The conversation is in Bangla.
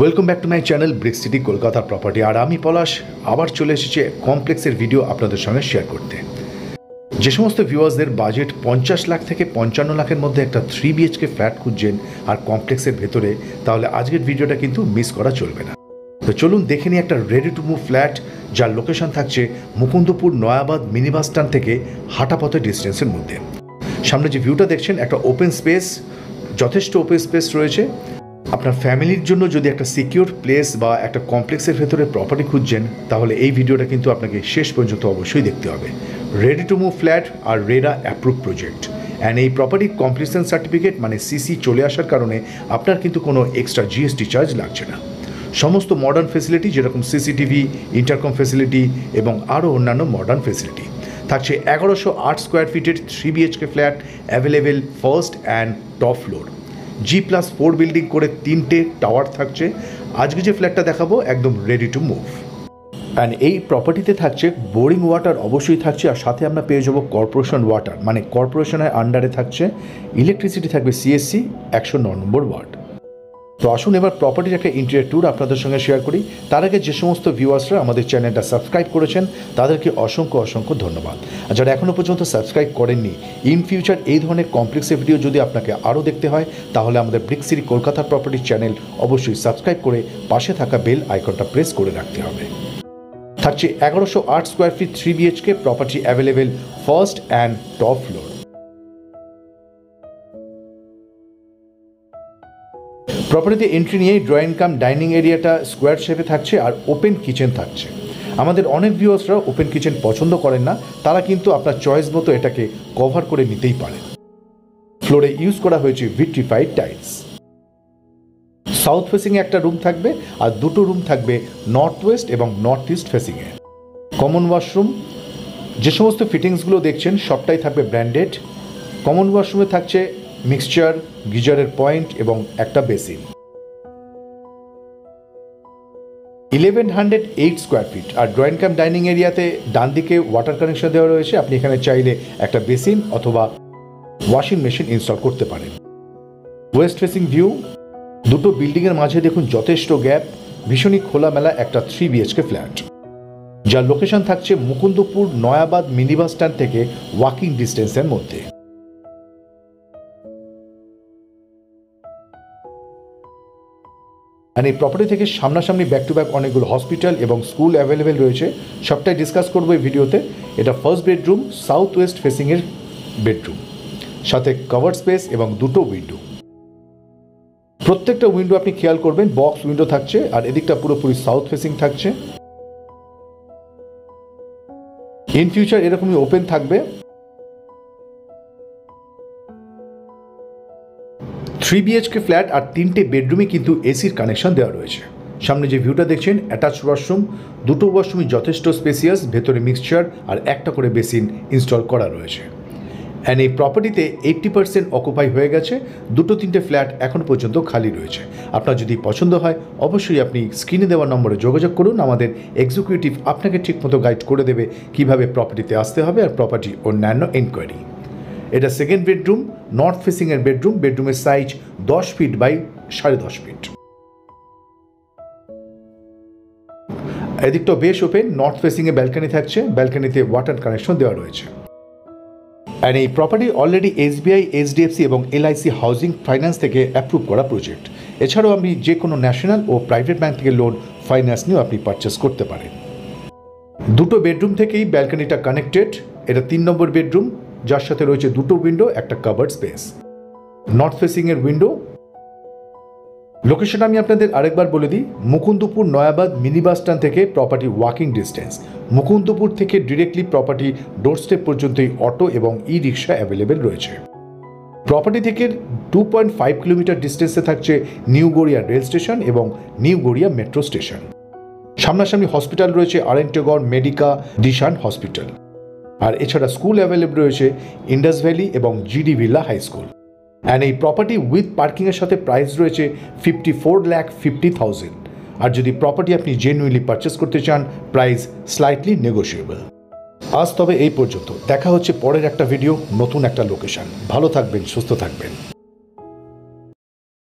Welcome back to my channel Brick City Kolkata property. আর আমি পলাশ আবার চলে এসেছি কমপ্লেক্সের ভিডিও আপনাদের সঙ্গে শেয়ার করতে। যে সমস্ত ভিউয়ার্সদের বাজেট 50 লাখ থেকে 55 লাখের মধ্যে একটা 3 BHK ফ্ল্যাট খুঁজছেন আর কমপ্লেক্সের ভেতরে, তাহলে আজকের ভিডিওটা কিন্তু মিস করা চলবে না। তো চলুন দেখে নিই একটা রেডি টু মুভ ফ্ল্যাট, যার লোকেশন থাকছে Mukundapur Nayabad mini bus stand থেকে হাঁটা পথের ডিস্টেন্সের মধ্যে। সামনে যে ভিউটা দেখছেন একটা ওপেন স্পেস, যথেষ্ট ওপেন স্পেস রয়েছে। আপনার ফ্যামিলির জন্য যদি একটা সিকিউর প্লেস বা একটা কমপ্লেক্সের ভেতরে প্রপার্টি খুঁজছেন, তাহলে এই ভিডিওটা কিন্তু আপনাকে শেষ পর্যন্ত অবশ্যই দেখতে হবে। রেডি টু মুভ ফ্ল্যাট আর রেরা অ্যাপ্রুভ প্রজেক্ট, অ্যান্ড এই প্রপার্টি কমপ্লিশন সার্টিফিকেট মানে সিসি চলে আসার কারণে আপনার কিন্তু কোনো এক্সট্রা জিএসটি চার্জ লাগছে না। সমস্ত মডার্ন ফেসিলিটি যেরকম সিসিটিভি, ইন্টারকম ফেসিলিটি এবং আরও অন্যান্য মডার্ন ফেসিলিটি থাকছে। 1108 স্কোয়ার ফিটের 3 BHK flat available first and top floor. G+4 building করে 3টে টাওয়ার থাকছে। আজকে যে ফ্ল্যাটটা দেখাবো একদম রেডি টু মুভ, অ্যান্ড এই প্রপার্টিতে থাকছে বোরিং ওয়াটার অবশ্যই থাকছে, আর সাথে আমরা পেয়ে যাবো কর্পোরেশন ওয়াটার, মানে কর্পোরেশনের আন্ডারে থাকছে। ইলেকট্রিসিটি থাকবে CSC 109 নম্বর ওয়ার্ড। তো আসুন এবার প্রপার্টির একটা ইন্টেরিয়র ট্যুর আপনাদের সঙ্গে শেয়ার করি। তার আগে যে সমস্ত ভিউয়ার্সরা আমাদের চ্যানেলটা সাবস্ক্রাইব করেছেন তাদেরকে অসংখ্য ধন্যবাদ। আর যারা এখনও পর্যন্ত সাবস্ক্রাইব করেননি, ইন ফিউচার এই ধরনের কমপ্লেক্সের ভিডিও যদি আপনাকে আরও দেখতে হয়, তাহলে আমাদের brick City Kolkata property channel অবশ্যই সাবস্ক্রাইব করে পাশে থাকা বেল আইকনটা প্রেস করে রাখতে হবে। থাকছে 1108 square feet 3 BHK property available first and top floor. প্রপার্টিতে এন্ট্রি নিয়ে ড্রয়িং কাম ডাইনিং এরিয়াটা স্কোয়ার শেপে থাকছে আর ওপেন কিচেন থাকছে। আমাদের অনেক ভিউয়ার্সরা ওপেন কিচেন পছন্দ করেন না, তারা কিন্তু আপনার চয়েস মতো এটাকে কভার করে নিতেই পারেন। ফ্লোরে ইউজ করা হয়েছে ভিট্রিফাইড টাইলস। সাউথ ফেসিংয়ে একটা রুম থাকবে আর দুটো রুম থাকবে নর্থ ওয়েস্ট এবং নর্থ ইস্ট ফেসিংয়ে। কমন ওয়াশরুম, যে সমস্ত ফিটিংসগুলো দেখছেন সবটাই থাকবে ব্র্যান্ডেড। কমন ওয়াশরুমে থাকছে মিক্সচার, গিজারের পয়েন্ট এবং একটা বেসিন। 1108 square feet. আর ড্রয়িং কাম ডাইনিং এরিয়াতে ডান দিকে ওয়াটার কানেকশন দেওয়া রয়েছে। আপনি এখানে চাইলে একটা বেসিন অথবা ওয়াশিং মেশিন ইনস্টল করতে পারেন। ওয়েস্ট ফেসিং ভিউ, দুটো বিল্ডিংয়ের মাঝে দেখুন যথেষ্ট গ্যাপ। ভীষণই খোলামেলা একটা 3 BHK ফ্ল্যাট, যার লোকেশন থাকছে Mukundapur Nayabad mini bus stand থেকে ওয়াকিং ডিস্টেন্সের মধ্যে। আর এই প্রপার্টি থেকে সামনাসামনি ব্যাক টু ব্যাক অনেকগুলো হসপিটাল এবং স্কুল অ্যাভেলেবেল রয়েছে। সবটাই ডিসকাস করবো এই ভিডিওতে। এটা ফার্স্ট বেডরুম, সাউথ ওয়েস্ট ফেসিংয়ের বেডরুম, সাথে কভার স্পেস এবং দুটো উইন্ডো। প্রত্যেকটা উইন্ডো আপনি খেয়াল করবেন বক্স উইন্ডো থাকছে, আর এদিকটা পুরোপুরি সাউথ ফেসিং থাকছে। ইন ফিউচার এরকমই ওপেন থাকবে। 3 BHK ফ্ল্যাট আর 3টে বেডরুমে কিন্তু এসির কানেকশন দেওয়া রয়েছে। সামনে যে ভিউটা দেখছেন অ্যাটাচ ওয়াশরুম, দুটো ওয়াশরুমই যথেষ্ট স্পেসিয়াস, ভেতরে মিক্সচার আর একটা করে বেসিন ইনস্টল করা রয়েছে। অ্যান্ড এই প্রপার্টিতে 80% অকুপাই হয়ে গেছে। 2-3টে ফ্ল্যাট এখন পর্যন্ত খালি রয়েছে। আপনার যদি পছন্দ হয় অবশ্যই আপনি স্ক্রিনে দেওয়া নম্বরে যোগাযোগ করুন। আমাদের এক্সিকিউটিভ আপনাকে ঠিকমতো গাইড করে দেবে কিভাবে প্রপার্টিতে আসতে হবে আর প্রপার্টি অন্যান্য এনকোয়ারি। এটা সেকেন্ড বেডরুম, নর্থ ফেসিংয়ের বেডরুম। বেডরুমের সাইজ 10 ফিট বাই 10.5 ফিট। এদিকটা বেশ ওপেন। নর্থ ফেসিংয়ে ব্যালকনি থাকছে, ব্যালকনিতে ওয়াটার কানেকশন দেওয়া রয়েছে। অ্যান্ড এই প্রপার্টি অলরেডি SBI, HDFC এবং LIC হাউজিং ফাইন্যান্স থেকে অ্যাপ্রুভ করা প্রজেক্ট। এছাড়াও আপনি যে কোনো ন্যাশনাল ও প্রাইভেট ব্যাংক থেকে লোন ফাইন্যান্স নিয়েও আপনি পারচেস করতে পারেন। দুটো বেডরুম থেকেই ব্যালকনিটা কানেক্টেড। এটা 3 নম্বর বেডরুম, যার সাথে রয়েছে দুটো উইন্ডো, একটা কাভার্ড স্পেস। নর্থ ফেসিংয়ের উইন্ডো। লোকেশন আমি আপনাদের আরেকবার বলে দিই, Mukundapur Nayabad mini bus stand থেকে প্রপার্টি ওয়াকিং ডিস্টেন্স। মুকুন্দপুর থেকে ডিরেক্টলি প্রপার্টি ডোরস্টেপ পর্যন্তই অটো এবং রিক্সা অ্যাভেলেবেল রয়েছে। প্রপার্টি থেকে 2.5 কিলোমিটার ডিস্টেন্সে থাকছে নিউ গড়িয়া রেল স্টেশন এবং নিউ গড়িয়া মেট্রো স্টেশন। সামনাসামনি হসপিটাল রয়েছে আরেন্টেগড় মেডিকা দিশান হসপিটাল। আর এছাড়া স্কুল অ্যাভেলেবল রয়েছে ইন্ডাস ভ্যালি এবং GD villa high school. And এই প্রপার্টি উইথ পার্কিংয়ের সাথে প্রাইস রয়েছে 54,50,000। আর যদি প্রপার্টি আপনি জেনুইনলি পারচেস করতে চান, প্রাইস স্লাইটলি নেগোশিয়েবল। আজ তবে এই পর্যন্ত। দেখা হচ্ছে পরের একটা ভিডিও, নতুন একটা লোকেশন। ভালো থাকবেন, সুস্থ থাকবেন।